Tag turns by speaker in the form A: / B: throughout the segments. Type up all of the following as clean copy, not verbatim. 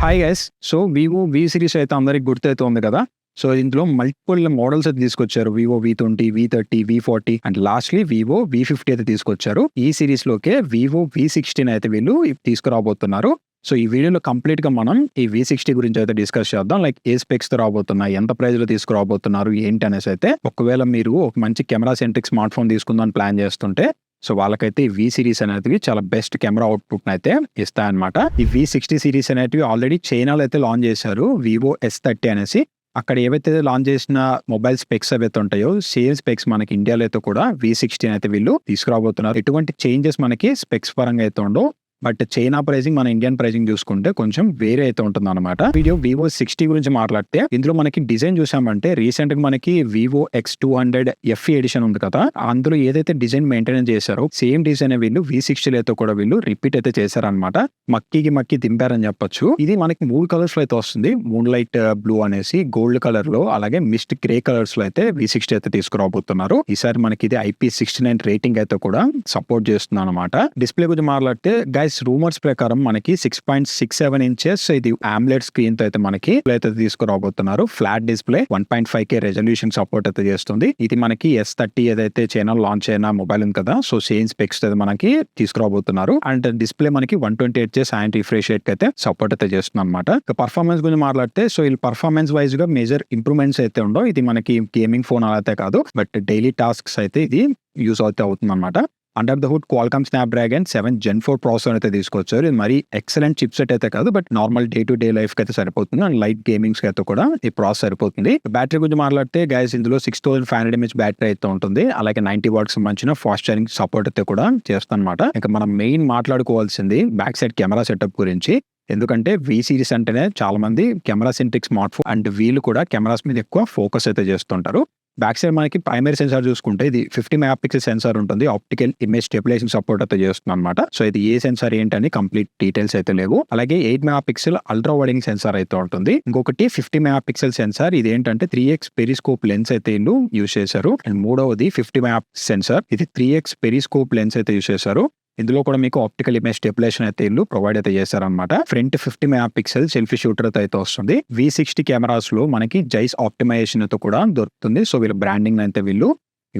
A: Hi guys. So Vivo V series అయితే అందరికి గుర్తయితే ఉంది కదా. సో ఇందులో మల్టిపుల్ మోడల్స్ అయితే తీసుకొచ్చారు. Vivo V20, V30, V40 and lastly Vivo V50 అయితే తీసుకొచ్చారు. ఈ సిరీస్ లోకే వివో V60 అయితే వీళ్ళు తీసుకురాబోతున్నారు. సో ఈ వీడియోలో కంప్లీట్ గా మనం ఈ V60 గురించి అయితే డిస్కస్ చేద్దాం. లైక్ ఏ స్పెక్స్ తో రాబోతున్నాయి, ఎంత ప్రైస్ లో తీసుకురాబోతున్నారు, ఏంటి అనేసి అయితే. ఒకవేళ మీరు ఒక మంచి కెమెరా సెంట్రిక్ స్మార్ట్ ఫోన్ తీసుకుందాం ప్లాన్ చేస్తుంటే సో వాళ్ళకైతే ఈ V సిరీస్ అనేటివి చాలా బెస్ట్ కెమెరా అవుట్పుట్ అయితే ఇస్తాయన్నమాట. ఈ V60 సిరీస్ అనేటివి ఆల్రెడీ చైనాలో అయితే లాంచ్ చేశారు, వివో S30 అనేసి. అక్కడ ఏవైతే లాంచ్ చేసిన మొబైల్ స్పెక్స్ ఏవైతే ఉంటాయో సేమ్ స్పెక్స్ మనకి ఇండియాలో అయితే కూడా V60 అయితే వీళ్ళు తీసుకురాబోతున్నారు. ఎటువంటి చేంజెస్ మనకి స్పెక్స్ పరంగా అయితే ఉండవు. బట్ చైనా ప్రైసింగ్ మన ఇండియన్ ప్రైసింగ్ చూసుకుంటే కొంచెం వేరే అయితే ఉంటుంది అనమాట. వీడియో వివో 60 గురించి మాట్లాడితే ఇందులో మనకి డిజైన్ చూసామంటే రీసెంట్ గా మనకి వివో X200 FE ఎడిషన్ ఉంది కదా, అందులో ఏదైతే డిజైన్ మెయింటైన్ చేశారో సేమ్ డిజైన్ వీళ్ళు V60 అయితే కూడా వీళ్ళు రిపీట్ అయితే చేశారనమాట. మక్కి దింపారని చెప్పొచ్చు. ఇది మనకి 3 కలర్స్ లో అయితే వస్తుంది. మూన్ లైట్ బ్లూ అనేసి, గోల్డ్ కలర్ లో, అలాగే మిస్ట్ గ్రే కలర్స్ లో అయితే V60 అయితే తీసుకురాబోతున్నారు. ఈసారి మనకి ఇది IP69 రేటింగ్ అయితే కూడా సపోర్ట్ చేస్తుంది అనమాట. డిస్ప్లే గురించి మాట్లాడితే గైస్ రూమర్స్ ప్రకారం మనకి 6.67 ఇంచెస్ ఇది AMOLED స్క్రీన్ తో అయితే మనకి అయితే తీసుకురాబోతున్నారు. Flat display 1.5K resolution support అయితే చేస్తుంది. ఇది మనకి S30 ఏదైతే చైనా లాంచ్ అయిన మొబైల్ ఉంది కదా, సో సేమ్ స్పెక్స్ అయితే మనకి తీసుకురాబోతున్నారు. అండ్ డిస్ప్లే మనకి 120Hz అండ్ రిఫ్రెష్ రేట్ అయితే సపోర్ట్ అయితే చేస్తుంది అనమాట. పర్ఫార్మెన్స్ గురించి మాట్లాడితే సో ఈ పర్ఫార్మెన్స్ వైజ్ గా మేజర్ ఇంప్రూవ్మెంట్స్ అయితే ఉండవు. ఇది మనకి గేమింగ్ ఫోన్ అయితే కాదు, బట్ డైలీ టాస్క్స్ అయితే ఇది యూస్ అయితే అవుతుంది అనమాట. Under the hood Qualcomm Snapdragon 7 Gen 4 processor అయితే తీసుకొచ్చారు. ఇది మరి ఎక్సలెంట్ చిప్ సెట్ అయితే కాదు, but normal day to day life కి అయితే సరిపోతుంది. అండ్ లైట్ గేమింగ్స్ కి అయితే కూడా ఈ ప్రాసెస్ సరిపోతుంది. బ్యాటరీ గురించి మాట్లాడితే గైస్ ఇందులో 6500 mAh బ్యాటరీ అయితే ఉంటుంది. అలాగే 90 watts సంబంధించిన ఫాస్ట్ ఛార్జింగ్ సపోర్ట్ అయితే కూడా చేస్తుంది అనమాట. ఇంకా మనం మెయిన్ మాట్లాడుకోవాల్సింది బ్యాక్ సైడ్ కెమెరా సెటప్ గురించి. ఎందుకంటే V సిరీస్ అంటేనే చాలా మంది camera centric smartphone and వీళ్ళు కూడా కెమెరాస్ మీద ఎక్కువ ఫోకస్ అయితే చేస్తుంటారు. బ్యాక్ సైడ్ మనకి ప్రైమరీ సెన్సార్ చూసుకుంటే ఇది 50 MP సెన్సార్ ఉంటుంది. ఆప్టికల్ ఇమేజ్ స్టెబిలైజేషన్ సపోర్ట్ అయితే చేస్తుంది అనమాట. సో ఇది ఏ సెన్సార్ ఏంటని కంప్లీట్ డీటెయిల్స్ అయితే లేవు. అలాగే 8 MP అల్ట్రా వైడింగ్ సెన్సార్ అయితే ఉంటుంది. ఇంకొకటి 50 MP సెన్సార్, ఇది ఏంటంటే 3x పెరిస్కోప్ లెన్స్ అయితే వీళ్ళు యూజ్ చేశారు. అండ్ మూడవది 50 MP సెన్సార్, ఇది 3x పెరిస్కోప్ లెన్స్ అయితే యూజ్ చేశారు. ఇందులో కూడా మీకు ఆప్టికల్ ఇమేజ్ స్టెబిలైజేషన్ అయితే వీళ్ళు ప్రొవైడ్ అయితే చేశారనమాట. ఫ్రంట్ 50 MP సెల్ఫీ షూటర్ అయితే వస్తుంది. V60 కెమెరాస్ లో మనకి జైస్ ఆప్టిమైజేషన్ అయితే కూడా దొరుకుతుంది. సో వీళ్ళు బ్రాండింగ్ అయితే వీళ్ళు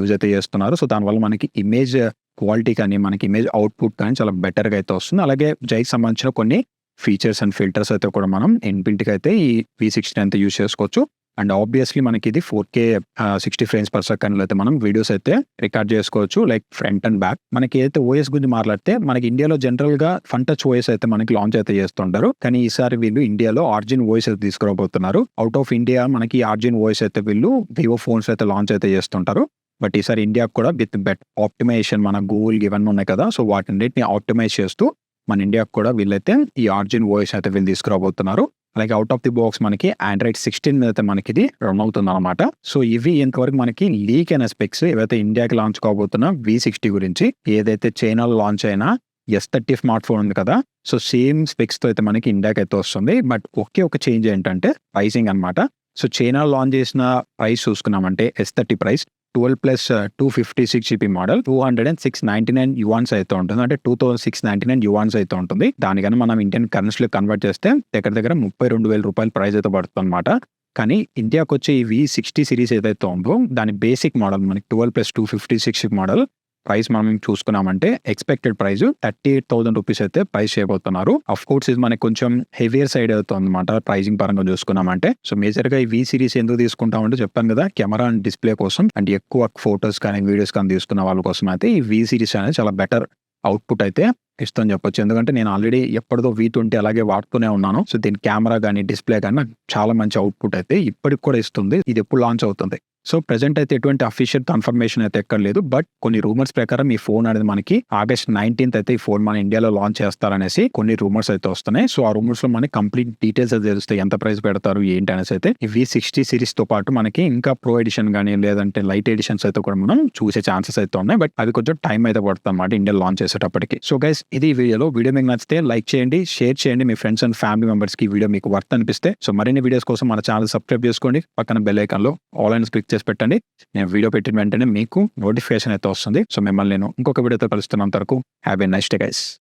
A: యూజ్ అయితే చేస్తున్నారు. సో దానివల్ల మనకి ఇమేజ్ క్వాలిటీ కానీ మనకి ఇమేజ్ అవుట్పుట్ కానీ చాలా బెటర్ గా అయితే వస్తుంది. అలాగే జైస్ సంబంధించిన కొన్ని ఫీచర్స్ అండ్ ఫిల్టర్స్ అయితే కూడా మనం ఇన్బిల్ట్ గా అయితే ఈ V60 అయితే యూజ్ చేసుకోవచ్చు. అండ్ ఆబ్వియస్లీ మనకి ఇది 4K 60 frames per second లో అయితే మనం వీడియోస్ అయితే రికార్డ్ చేసుకోవచ్చు, లైక్ ఫ్రంట్ అండ్ బ్యాక్. మనకి ఏదైతే ఓఎస్ గురించి మాట్లాడితే మనకి ఇండియాలో జనరల్ గా ఫన్ టచ్ ఓఎస్ అయితే మనకి లాంచ్ అయితే చేస్తుంటారు. కానీ ఈసారి వీళ్ళు ఇండియాలో ఆర్జిన్ ఓఎస్ అయితే తీసుకురాబోతున్నారు. అవుట్ ఆఫ్ ఇండియా మనకి ఆర్జిన్ ఓఎస్ అయితే వీళ్ళు వివో ఫోన్స్ అయితే లాంచ్ అయితే చేస్తుంటారు. బట్ ఈసారి ఇండియాకు కూడా విత్ బెట్ ఆప్టిమైజేషన్ మన గూగుల్ ఇవన్నీ ఉన్నాయి కదా, సో వాటిని ఆప్టిమైజ్ చేస్తూ మన ఇండియాకు కూడా వీళ్ళైతే ఈ ఆర్జిన్ ఓఎస్ అయితే వీళ్ళు తీసుకురాబోతున్నారు. అలాగే అవుట్ ఆఫ్ ది బాక్స్ మనకి Android 16 మీద అయితే మనకి ఇది రన్ అవుతుంది అనమాట. సో ఇవి ఇంతవరకు మనకి లీక్ అయిన స్పెక్స్ ఏవైతే ఇండియాకి లాంచ్ కాబోతున్న V60 గురించి. ఏదైతే చైనాలో లాంచ్ అయిన S30 స్మార్ట్ ఫోన్ ఉంది కదా, సో సేమ్ స్పెక్స్ తో అయితే మనకి ఇండియాకి అయితే వస్తుంది. బట్ ఒకే ఒక చేంజ్ ఏంటంటే ప్రైసింగ్ అనమాట. సో చైనాలో లాంచ్ చేసిన ప్రైస్ చూసుకున్నామంటే S30 price 12+256GB model 206.99 yuans అయితే ఉంటుంది. అంటే 2699 yuans అయితే ఉంటుంది. దానికన్నా మనం ఇండియన్ కరెన్సీలో కన్వర్ట్ చేస్తే దగ్గర 32,000 రూపాయల ప్రైస్ అయితే పడుతుంది అనమాట. కానీ ఇండియాకి వచ్చే ఈ V60 సిరీస్ ఏదైతే ఉందో దాని బేసిక్ మోడల్ మనకి 12+256 మోడల్ ప్రైస్ మనం చూసుకున్నామంటే ఎక్స్పెక్టెడ్ ప్రైస్ 38,000 రూపీస్ అయితే ప్రైస్ చేయబోతున్నారు. అఫ్ కోర్స్ ఇది మనకి కొంచెం హెవియర్ సైడ్ అవుతుంది అనమాట ప్రైసింగ్ పరంగా చూసుకున్నామంటే. సో మేజర్ గా ఈ V సిరీస్ ఎందుకు తీసుకుంటామంటే చెప్పాను కదా, కెమెరా అండ్ డిస్ప్లే కోసం అండ్ ఎక్కువ ఫోటోస్ కానీ వీడియోస్ కానీ తీసుకున్న వాళ్ళ కోసం అయితే ఈ V సిరీస్ అనేది చాలా బెటర్ అవుట్పుట్ అయితే ఇష్టం చెప్పొచ్చు. ఎందుకంటే నేను ఆల్రెడీ ఎప్పటిదో V20 అలాగే వాడుతూనే ఉన్నాను. సో దీని కెమెరా కానీ డిస్ప్లే కానీ చాలా మంచి అవుట్పుట్ అయితే ఇప్పటికి కూడా ఇస్తుంది. ఇది ఎప్పుడు లాంచ్ అవుతుంది. సో ప్రెసెంట్ అయితే ఎటువంటి అఫీషియల్ కన్ఫర్మేషన్ అయితే ఎక్కడ లేదు. బట్ కొన్ని రూమర్స్ ప్రకారం ఈ ఫోన్ అనేది మనకి August 19th అయితే ఈ ఫోన్ మన ఇండియాలో లాంచ్ చేస్తారనేసి కొన్ని రూమర్స్ అయితే వస్తున్నాయి. సో ఆ రూమర్స్ లో మనకి కంప్లీట్ డీటెయిల్స్ అయితే తెలుస్తాయి, ఎంత ప్రైస్ పెడతారు ఏంటి అనేసి అయితే. ఈ V60 సిరీస్ తో పాటు మనకి ఇంకా ప్రో ఎడిషన్ కానీ లేదంటే లైట్ ఎడిషన్స్ అయితే కూడా మనం చూసే ఛాన్సెస్ అయితే ఉన్నాయి. బట్ అది కొంచెం టైం అయితే పడుతుంది అన్నమాట ఇండియా లాంచ్ చేసేటప్పటికి. సో గైస్ ఇది వీడియో మీకు నచ్చితే లైక్ చేయండి, షేర్ చేయండి మీ ఫ్రెండ్స్ అండ్ ఫ్యామిలీ మెంబర్స్ కి వీడియో మీకు వర్త్ అనిపిస్తే. సో మరిన్ని వీడియోస్ కోసం మన ఛానల్ సబ్స్క్రైబ్ చేసుకోండి. పక్కన బెల్ ఐకాన్ లో ఆల్ అని క్లిక్ చేసి పెట్టండి. నేను వీడియో పెట్టిన వెంటనే మీకు నోటిఫికేషన్ అయితే వస్తుంది. సో మిమ్మల్ని నేను ఇంకొక వీడియోతో కలుస్తున్నంత వరకు have a nice day guys.